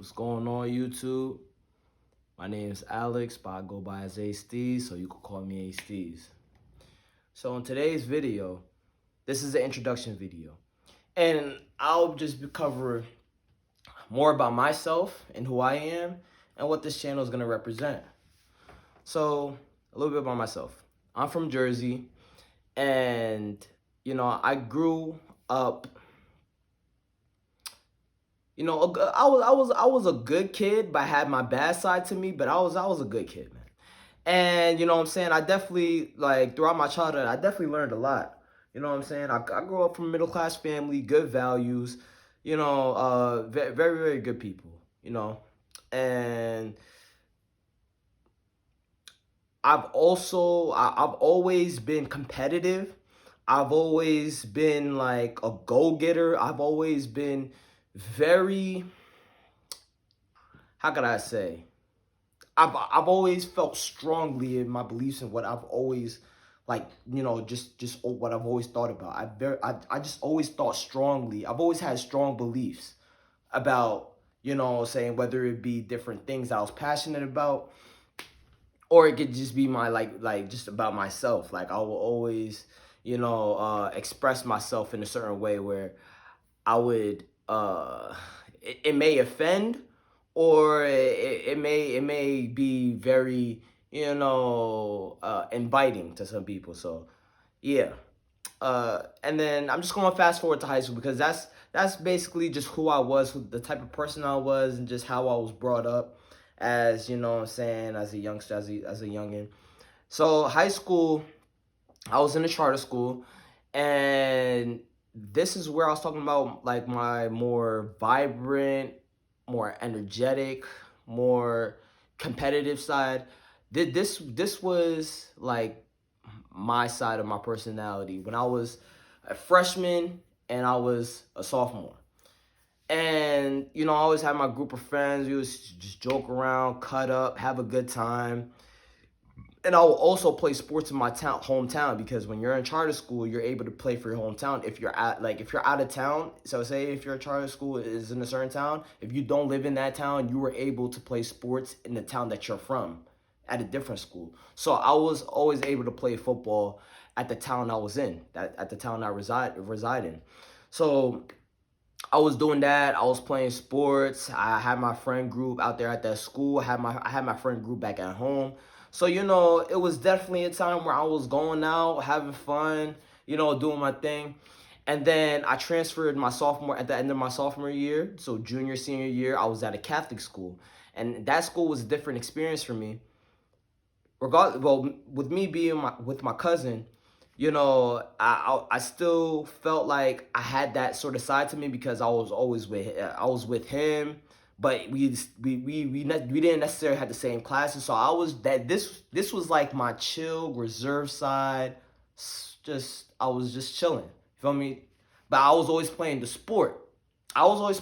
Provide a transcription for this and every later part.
What's going on, YouTube? My name is Alex, but I go by as Asteez, so you can call me Asteez. So in today's video, this is an introduction video, and I'll just cover more about myself and who I am and what this channel is going to represent. So a little bit about myself. I'm from Jersey, and I grew up. I was a good kid, but I had my bad side to me. But I was a good kid, man. And you know what I'm saying? I definitely, like, throughout my childhood, I definitely learned a lot. You know what I'm saying? I grew up from a middle class family, good values. Very, very, very good people. And I've always been competitive. I've always been like a go-getter. I've always been very, how could I say? I've always felt strongly in my beliefs and what I've always, like, just what I've always thought about. I just always thought strongly. I've always had strong beliefs about, saying, whether it be different things that I was passionate about, or it could just be my, like just about myself. Like, I will always, express myself in a certain way where I would, it may offend, or it may be very, inviting to some people. So yeah. And then I'm just going to fast forward to high school, because that's basically just who I was, the type of person I was, and just how I was brought up as, what I'm saying, as a youngster, as a youngin. So high school, I was in a charter school, and this is where I was talking about, like, my more vibrant, more energetic, more competitive side. This was like my side of my personality when I was a freshman and I was a sophomore. And I always had my group of friends. We was just joke around, cut up, have a good time. And I will also play sports in my hometown, because when you're in charter school, you're able to play for your hometown. If you're out of town, so say if your charter school is in a certain town, if you don't live in that town, you were able to play sports in the town that you're from at a different school. So I was always able to play football at the town I was in, at the town I reside in. So I was doing that. I was playing sports. I had my friend group out there at that school. I had my friend group back at home. So it was definitely a time where I was going out, having fun, doing my thing. And then I transferred at the end of my sophomore year. So junior, senior year, I was at a Catholic school. And that school was a different experience for me. Well, with me being with my cousin, I still felt like I had that sort of side to me, because I was with him, but we didn't necessarily have the same classes. So this was like my chill, reserved side. I was just chilling. You feel me? But I was always playing the sport. I was always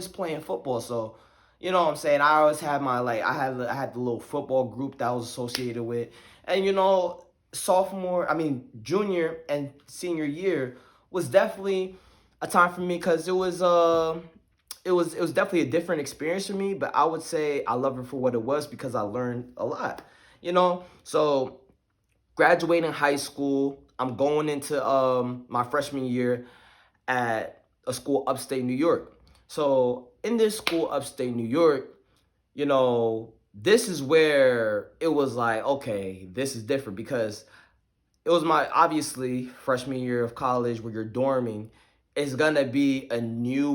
playing football. So you know what I'm saying? I always had I had the little football group that I was associated with. And junior and senior year was definitely a time for me, because it was definitely a different experience for me, but I would say I love it for what it was, because I learned a lot. So graduating high school, I'm going into my freshman year at a school upstate New York. So in this school upstate New York, this is where it was like, okay, this is different, because it was my, obviously, freshman year of college where you're dorming. It's gonna be a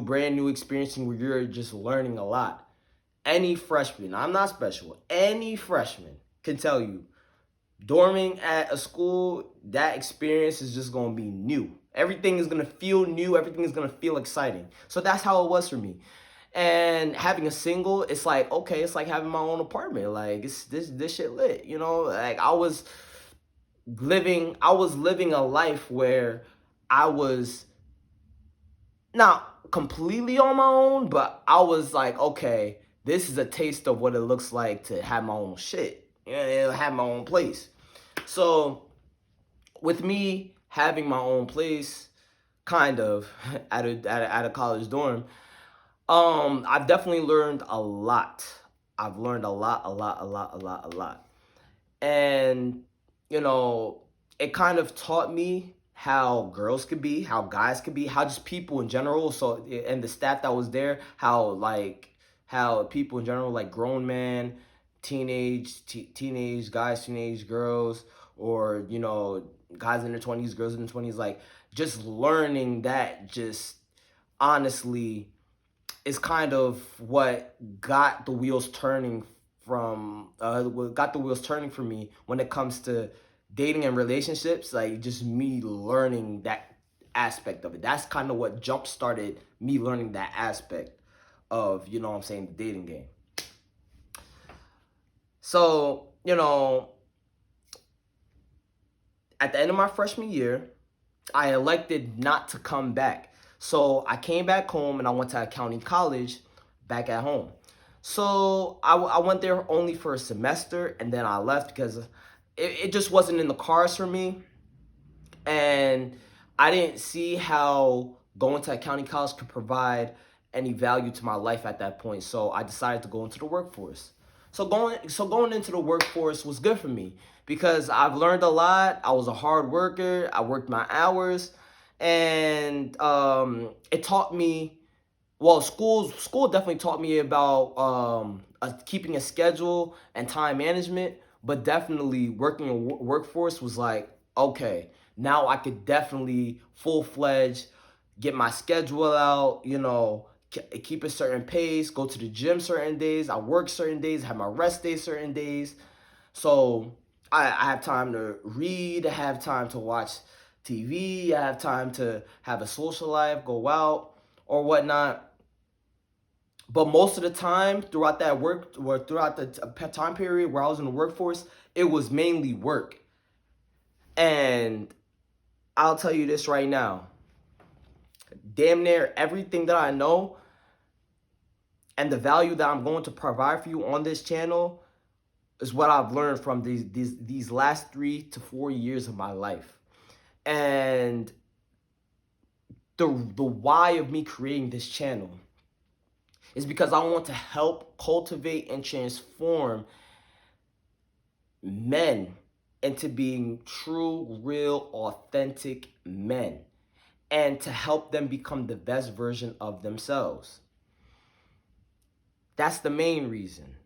brand new experience where you're just learning a lot. Any freshman, I'm not special, any freshman can tell you, dorming at a school, that experience is just gonna be new. Everything is gonna feel new. Everything is gonna feel exciting. So that's how it was for me. And having a single, it's like, okay, it's like having my own apartment. Like, it's this shit lit. Like, I was living a life where I was not completely on my own, but I was like, okay, this is a taste of what it looks like to have my own shit, have my own place. So with me having my own place, kind of, at a college dorm, I've definitely learned a lot. I've learned a lot, a lot, a lot, a lot, a lot. And, you know, it kind of taught me how girls could be, how guys could be, how just people in general. So, and the staff that was there, how people in general, like grown men, teenage guys, teenage girls, or, guys in their 20s, girls in their 20s, like just learning that just honestly is kind of what got the wheels turning what got the wheels turning for me when it comes to dating and relationships. Like just me learning that aspect of it. That's kind of what jump started me learning that aspect of, what I'm saying, the dating game. So, at the end of my freshman year, I elected not to come back. So I came back home and I went to accounting college back at home. So I went there only for a semester and then I left because it just wasn't in the cards for me. And I didn't see how going to accounting college could provide any value to my life at that point. So I decided to go into the workforce. So going into the workforce was good for me because I've learned a lot. I was a hard worker. I worked my hours, and it taught me. Well, school definitely taught me about keeping a schedule and time management, but definitely working in workforce was like, okay, now I could definitely full-fledged get my schedule out, keep a certain pace, go to the gym certain days, I work certain days, have my rest days certain days. So I have time to read, I have time to watch TV, I have time to have a social life, go out or whatnot. But most of the time throughout that work or throughout the time period where I was in the workforce, it was mainly work. And I'll tell you this right now, damn near everything that I know and the value that I'm going to provide for you on this channel is what I've learned from these last 3 to 4 years of my life. And the why of me creating this channel is because I want to help cultivate and transform men into being true, real, authentic men, and to help them become the best version of themselves. That's the main reason.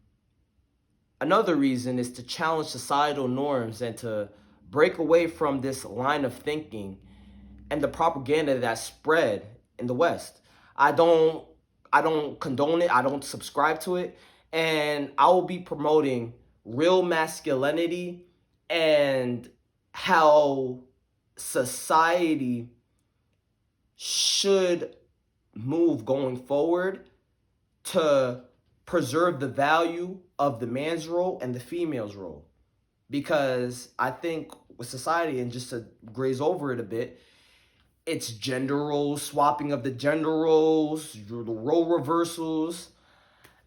Another reason is to challenge societal norms and to break away from this line of thinking and the propaganda that's spread in the West. I don't I don't condone it. I don't subscribe to it. And I will be promoting real masculinity and how society should move going forward to preserve the value of the man's role and the female's role. Because I think with society, and just to graze over it a bit, it's gender roles, swapping of the gender roles, the role reversals,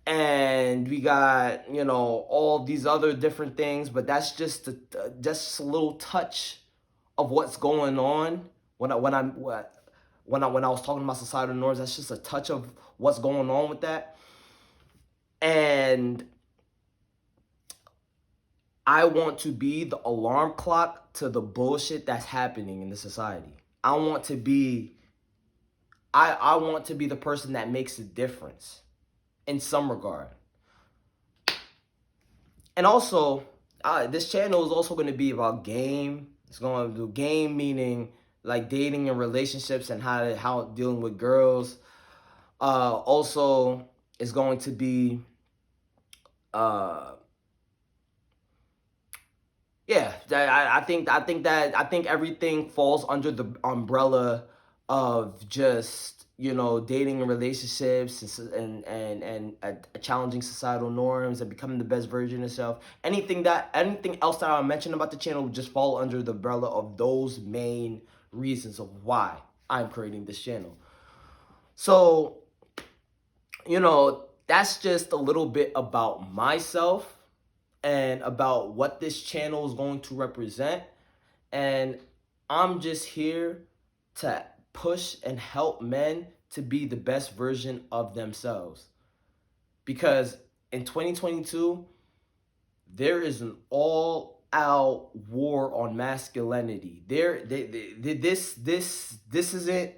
and we got, all these other different things, but that's just a little touch of what's going on when I was talking about societal norms. That's just a touch of what's going on with that. And I want to be the alarm clock to the bullshit that's happening in the society. I want to be I want to be the person that makes a difference in some regard. And also, this channel is also going to be about game. It's going to do game meaning like dating and relationships and how dealing with girls. Also, it's going to be uh yeah, I think everything falls under the umbrella of just, dating and relationships and challenging societal norms and becoming the best version of yourself. Anything else that I mentioned about the channel would just fall under the umbrella of those main reasons of why I'm creating this channel. So, that's just a little bit about myself and about what this channel is going to represent. And I'm just here to push and help men to be the best version of themselves. Because in 2022, there is an all-out war on masculinity. This isn't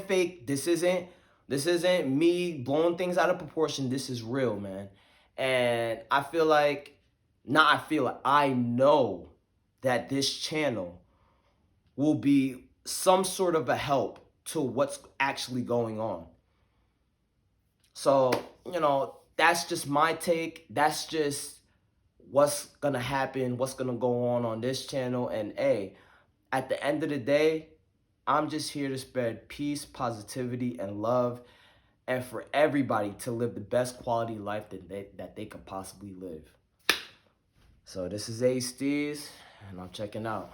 fake. This isn't me blowing things out of proportion. This is real, man. And I feel like, not I feel like, I know that this channel will be some sort of a help to what's actually going on. So, that's just my take. That's just what's gonna happen, what's gonna go on this channel. And hey, at the end of the day, I'm just here to spread peace, positivity, and love, and for everybody to live the best quality life that they could possibly live. So this is Asteez, and I'm checking out.